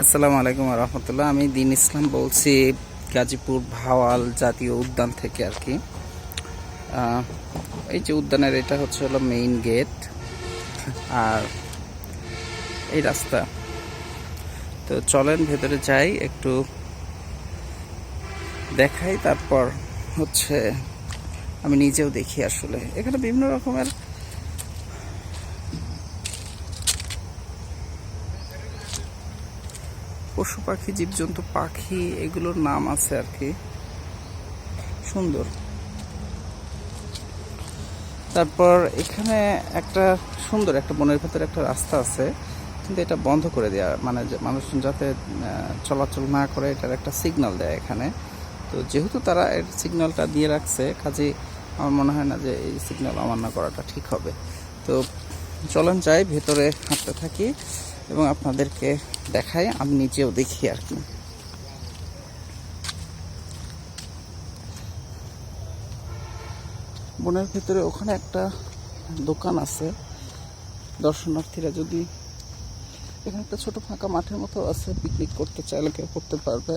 আসসালামু আলাইকুম রহমতুল্লাহ। আমি দিন ইসলাম বলছি গাজীপুর ভাওয়াল জাতীয় উদ্যান থেকে আর কি। এই যে উদ্যানের এটা হলো মেইন গেট আর এই রাস্তা। তো চলেন ভেতরে যাই, একটু দেখাই, তারপর আমি নিজেও দেখি। আসলে এখানে বিভিন্ন রকমের পশু পাখি, জীবজন্তু, পাখি, এগুলোর নাম আছে আর কি। সুন্দর। তারপর এখানে একটা সুন্দর একটা বনের ভেতরে একটা রাস্তা আছে, কিন্তু এটা বন্ধ করে দেওয়া, মানে মানুষজন যাতে চলাচল না করে এটার একটা সিগন্যাল দেয় এখানে। তো যেহেতু তারা এর সিগন্যালটা দিয়ে রাখছে, কাজে আমার মনে হয় না যে এই সিগন্যাল অমান্য করাটা ঠিক হবে। তো চলেন যাই, ভেতরে হাঁটতে থাকি এবং আপনাদেরকে দেখাই, আমি নিজেও দেখি আর কি। বনের ভেতরে ওখানে একটা দোকান আছে, দর্শনার্থীরা যদি এখানে একটা ছোট ফাঁকা মাঠের মতো আছে, পিকনিক করতে চাইলে কেউ করতে পারবে।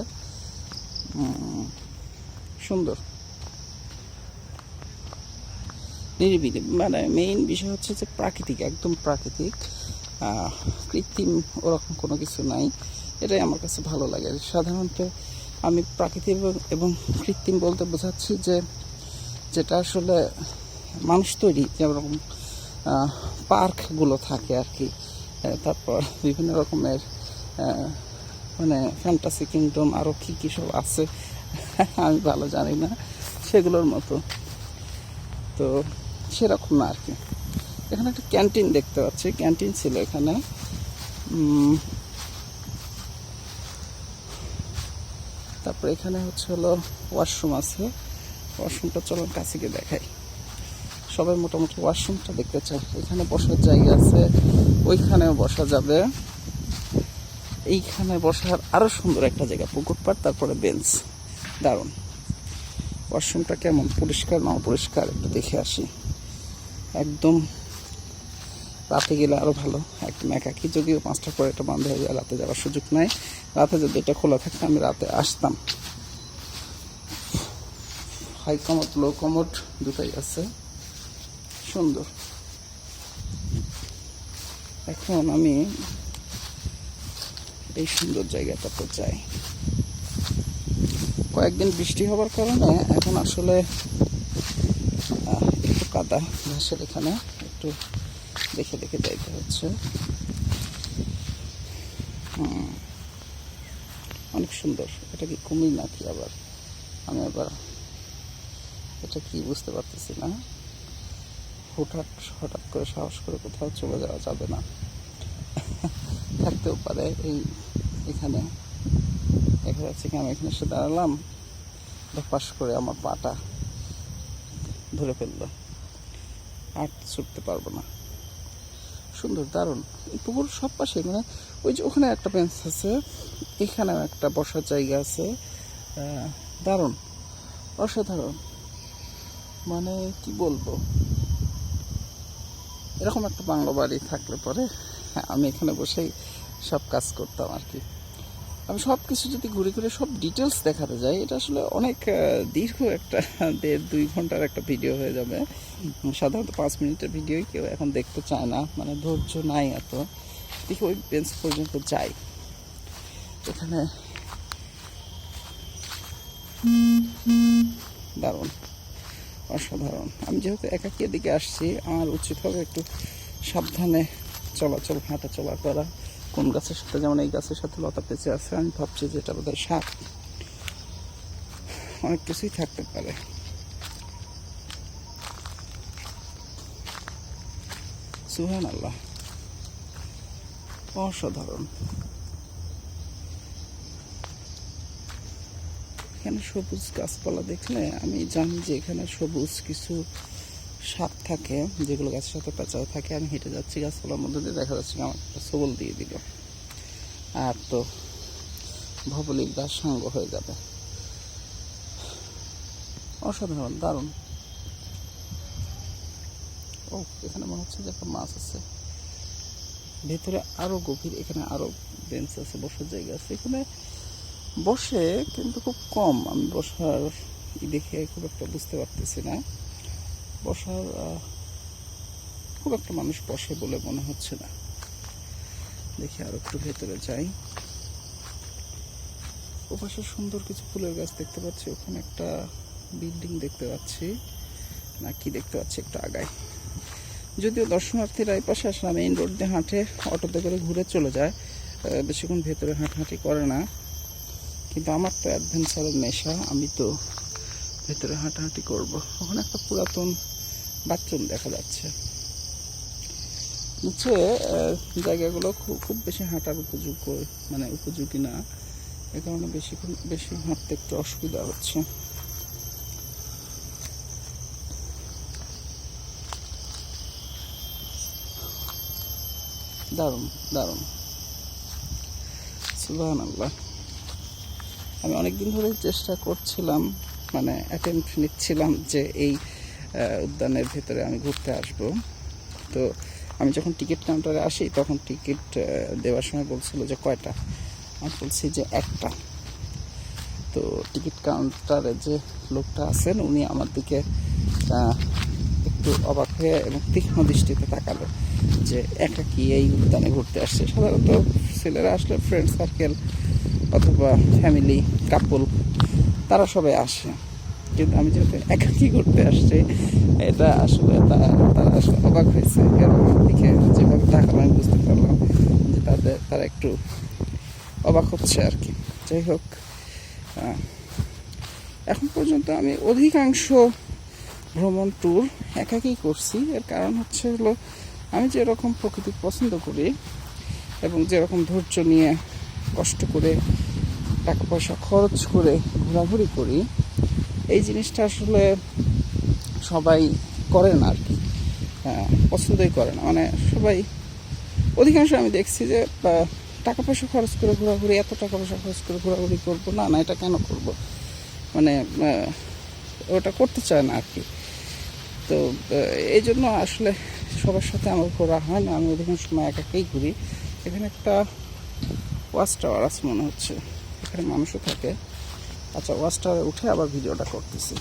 সুন্দর, নিরিবিলি। মানে মেইন বিষয় হচ্ছে যে প্রাকৃতিক, একদম প্রাকৃতিক, কৃত্রিম ওরকম কোনো কিছু নাই। এটাই আমার কাছে ভালো লাগে। সাধারণত আমি প্রাকৃতিক এবং কৃত্রিম বলতে বোঝাচ্ছি যে যেটা আসলে মানুষ তৈরি, যেরকম পার্কগুলো থাকে আর কি, তারপর বিভিন্ন রকমের মানে ফ্যান্টাসি কিংডম, আরও কী কী সব আছে আমি ভালো জানি না, সেগুলোর মতো। তো সেরকম না আর কি। এখানে একটা ক্যান্টিন দেখতে পাচ্ছি, ক্যান্টিন ছিল এখানে। তারপর এখানে হলো ওয়াশরুম আছে। ওয়াশরুমটা চলো কাছে গিয়ে দেখাই। সবাই মোটামুটি ওয়াশরুমটা দেখতে চায়। এখানে বসার জায়গা আছে, ওইখানেও বসা যাবে। এইখানে বসার আরো সুন্দর একটা জায়গা, পুকুর পাড়, তারপরে বেঞ্চ। দারুণ। ওয়াশরুমটা কেমন, পরিষ্কার না অপরিষ্কার একটু দেখে আসি। একদম রাতে গেলে আরো ভালো। একদম একাকি, যদিও 5টার পরে এটা বন্ধ হয়ে যায়, রাতে যাওয়ার সুযোগ নাই। রাতে যদি এটা খোলা থাকতো আমি রাতে আসতাম। হাই কমোড, লো কমোড দুটাই আছে, সুন্দর। এখন আমি এই সুন্দর জায়গাটাতে যাই। কয়েকদিন বৃষ্টি হওয়ার কারণে এখন আসলে একটু কাদা ঘাসের, এখানে একটু দেখে দেখে যাইতে হচ্ছে। অনেক সুন্দর। এটা কি কুমির নাকি আবার? আমি আবার এটা কি বুঝতে পারতেছি না। হঠাৎ করে সাহস করে কোথাও চলে যাওয়া যাবে না, থাকতেও পারে। এখানে দেখা যাচ্ছে কি, আমি এখানে এসে দাঁড়ালাম, ধপাস করে আমার পাটা ধরে ফেললো, আর ছুটতে পারবো না। সুন্দর, দারুণ। এই পুকুর সব পাশে, মানে ওই যে ওখানে একটা বেঞ্চ আছে, এখানেও একটা বসার জায়গা আছে। দারুণ, অসাধারণ। মানে কি বলবো, এরকম একটা বাংলো বাড়ি থাকলে পরে আমি এখানে বসেই সব কাজ করতাম আর কি। আমি সব কিছু যদি ঘুরে ঘুরে সব ডিটেলস দেখাতে যাই, এটা আসলে অনেক দীর্ঘ একটা 1.5-2 ঘন্টার একটা ভিডিও হয়ে যাবে। সাধারণত 5 মিনিটের ভিডিওই কেউ এখন দেখতে চায় না, মানে ধৈর্য নাই এত। দেখি ওই বেঞ্চ পর্যন্ত যাই। এখানে দারুণ, অসাধারণ। আমি যেহেতু একাকী দিকে আসছি, আমার উচিত হবে একটু সাবধানে চলাচল, হাঁটা চলা করা। কোন গাছের সাথে, যেমন এই গাছের সাথে লতা পেঁচে আছে, আমি ভাবছি যে এটা বোধহয় সাপ। অনেক কিছুই থাকতে পারে। সুবহানাল্লাহ, অসাধারণ। এখানে সবুজ গাছপালা দেখলে আমি জানি যে এখানে সবুজ কিছু সাপ থাকে, যেগুলো গাছের সাথে পেঁচাও থাকে। আমি হেঁটে যাচ্ছি, গাছপালার মধ্যে দিয়ে দেখা যাচ্ছে আমার একটা সবল দিয়ে দিল, আর তো ভবলিক গাছ সঙ্গ হয়ে যাবে। অসাধারণ, দারুণ। এখানে মনে হচ্ছে যে একটা মাছ আছে। ভেতরে আরো গভীর, এখানে আরো বেঞ্চ আছে, বসার জায়গা আছে এখানে বসে, কিন্তু খুব কম। আমি বসার দেখে খুব একটা বুঝতে পারতেছি না বসার খুব একটা মানুষ বসে বলে মনে হচ্ছে না। দেখি আর একটু ভেতরে যাই। ওপাশে সুন্দর কিছু ফুলের গাছ দেখতে পাচ্ছি, ওখানে একটা বিল্ডিং দেখতে পাচ্ছি, না কি দেখতে পাচ্ছি একটু আগায়। যদিও দর্শনার্থীরা এই পাশে আসলে মেইন রোড দিয়ে হাঁটে, অটোতে করে ঘুরে চলে যায়, বেশিক্ষণ ভেতরে হাঁটাহাঁটি করে না। কিন্তু আমার তো অ্যাডভেঞ্চারের নেশা, আমি তো ভেতরে হাঁটাহাঁটি করব। ওখানে একটা পুরাতন বাথরুম দেখা যাচ্ছে। নিচে জায়গাগুলো খুব বেশি হাঁটার উপযোগ্য, মানে উপযোগী না, এ কারণে বেশি হাঁটতে একটু অসুবিধা হচ্ছে। দারুণ দারুণ, সুবহানাল্লাহ। আমি অনেকদিন ধরে চেষ্টা করছিলাম, মানে অ্যাটেম্প্ট নিচ্ছিলাম যে এই উদ্যানের ভেতরে আমি ঘুরতে আসব। তো আমি যখন টিকিট কাউন্টারে আসি তখন টিকিট দেওয়ার সময় বলছিল যে কয়টা, আমি বলছি যে একটা। তো টিকিট কাউন্টারে যে লোকটা আছেন উনি আমার দিকে একটু অবাক হয়ে এবং তীক্ষ্ণ দৃষ্টিতে তাকালো যে একাকী এই উদ্যানে ঘুরতে আসছে। সাধারণত ছেলেরা আসলে ফ্রেন্ড সার্কেল অথবা ফ্যামিলি কাপল তারা সবাই আসে, কিন্তু আমি যেহেতু একাকী ঘুরতে আসছি, এটা আসলে তারা আসলে অবাক হয়েছে। এবং দিকে যেভাবে তাকালো আমি বুঝতে পারলাম যে তারা একটু অবাক হচ্ছে আর কি। যাই হোক, এখন পর্যন্ত আমি অধিকাংশ ভ্রমণ ট্যুর একাকী করছি। এর কারণ হলো আমি যেরকম প্রকৃতি পছন্দ করি এবং যেরকম ধৈর্য নিয়ে কষ্ট করে টাকা পয়সা খরচ করে ঘোরাঘুরি করি, এই জিনিসটা আসলে সবাই করে না আর কি, পছন্দই করে না। মানে সবাই, অধিকাংশ আমি দেখছি যে টাকা পয়সা খরচ করে ঘোরাঘুরি, এত টাকা পয়সা খরচ করে ঘোরাঘুরি করবো না, এটা কেন করব, মানে ওটা করতে চায় না আর কি। তো এই জন্য আসলে সবার সাথে আমার ঘোরা হয় না, আমি অধিকাংশ সময় একাকেই ঘুরি। এখানে একটা ওয়াচ টাওয়ার আছে মনে হচ্ছে, এখানে মানুষও থাকে। আচ্ছা, ওয়াচ টাওয়ারে উঠে আবার ভিডিওটা করতেছি।